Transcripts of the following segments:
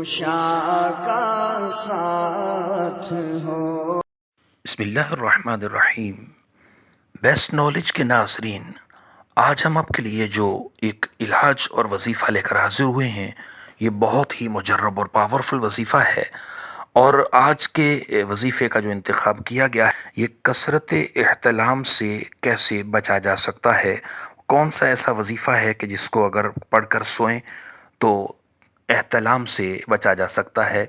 کشا کا ساتھ ہو۔ بسم اللہ الرحمن الرحیم۔ بیسٹ نالج کے ناظرین، آج ہم آپ کے لیے جو ایک علاج اور وظیفہ لے کر حاضر ہوئے ہیں، یہ بہت ہی مجرب اور پاورفل وظیفہ ہے۔ اور آج کے وظیفے کا جو انتخاب کیا گیا ہے، یہ کثرت احتلام سے کیسے بچا جا سکتا ہے۔ کون سا ایسا وظیفہ ہے کہ جس کو اگر پڑھ کر سوئیں تو احتلام سے بچا جا سکتا ہے۔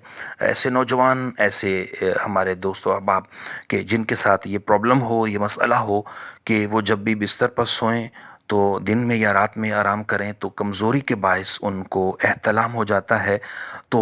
ایسے نوجوان، ایسے ہمارے دوست و احباب کہ جن کے ساتھ یہ پرابلم ہو، یہ مسئلہ ہو کہ وہ جب بھی بستر پر سوئیں تو دن میں یا رات میں آرام کریں تو کمزوری کے باعث ان کو احتلام ہو جاتا ہے، تو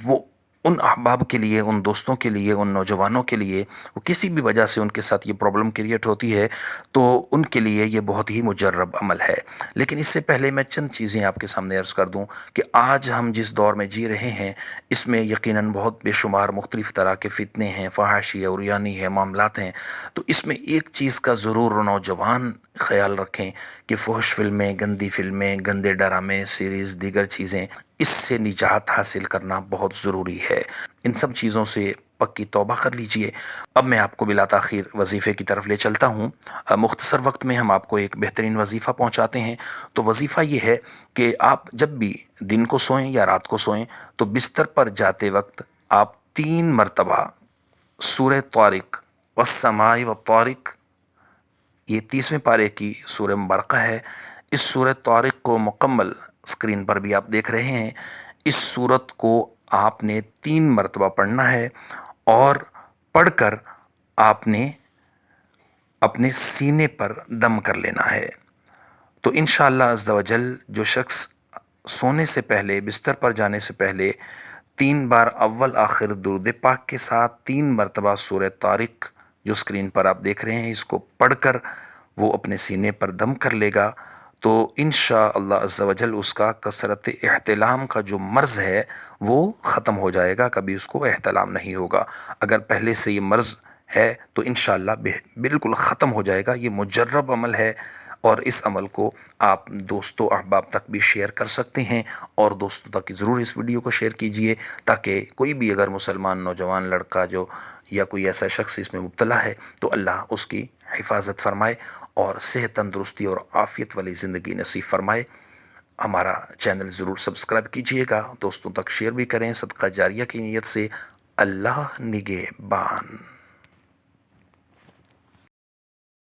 وہ ان احباب کے لیے، ان دوستوں کے لیے، ان نوجوانوں کے لیے، وہ کسی بھی وجہ سے ان کے ساتھ یہ پرابلم کریٹ ہوتی ہے تو ان کے لیے یہ بہت ہی مجرب عمل ہے۔ لیکن اس سے پہلے میں چند چیزیں آپ کے سامنے عرض کر دوں کہ آج ہم جس دور میں جی رہے ہیں، اس میں یقیناً بہت بے شمار مختلف طرح کے فتنے ہیں، فحاشی اور یعنی ہے، معاملات ہیں۔ تو اس میں ایک چیز کا ضرور نوجوان خیال رکھیں کہ فحش فلمیں، گندی فلمیں، گندے ڈرامے، سیریز، دیگر چیزیں، اس سے نجات حاصل کرنا بہت ضروری ہے۔ ان سب چیزوں سے پکی توبہ کر لیجئے۔ اب میں آپ کو بلا تاخیر وظیفے کی طرف لے چلتا ہوں۔ مختصر وقت میں ہم آپ کو ایک بہترین وظیفہ پہنچاتے ہیں۔ تو وظیفہ یہ ہے کہ آپ جب بھی دن کو سوئیں یا رات کو سوئیں تو بستر پر جاتے وقت آپ 3 مرتبہ سورہ طارق والسماء والطارق، یہ 30ویں پارے کی سورہ مبارکہ ہے، اس سورہ طارق کو مکمل اسکرین پر بھی آپ دیکھ رہے ہیں، اس سورت کو آپ نے 3 مرتبہ پڑھنا ہے، اور پڑھ کر آپ نے اپنے سینے پر دم کر لینا ہے۔ تو انشاءاللہ عز و جل جو شخص سونے سے پہلے، بستر پر جانے سے پہلے 3 بار اول آخر درود پاک کے ساتھ 3 مرتبہ سورہ طارق جو اسکرین پر آپ دیکھ رہے ہیں، اس کو پڑھ کر وہ اپنے سینے پر دم کر لے گا تو انشاءاللہ عز و جل اس کا کثرت احتلام کا جو مرض ہے وہ ختم ہو جائے گا، کبھی اس کو احتلام نہیں ہوگا۔ اگر پہلے سے یہ مرض ہے تو انشاءاللہ بالکل ختم ہو جائے گا۔ یہ مجرب عمل ہے، اور اس عمل کو آپ دوستوں احباب تک بھی شیئر کر سکتے ہیں، اور دوستوں تک ضرور اس ویڈیو کو شیئر کیجئے تاکہ کوئی بھی اگر مسلمان نوجوان لڑکا جو یا کوئی ایسا شخص اس میں مبتلا ہے تو اللہ اس کی حفاظت فرمائے اور صحت، تندرستی اور عافیت والی زندگی نصیب فرمائے۔ ہمارا چینل ضرور سبسکرائب کیجئے گا، دوستوں تک شیئر بھی کریں، صدقہ جاریہ کی نیت سے۔ اللہ نگہبان۔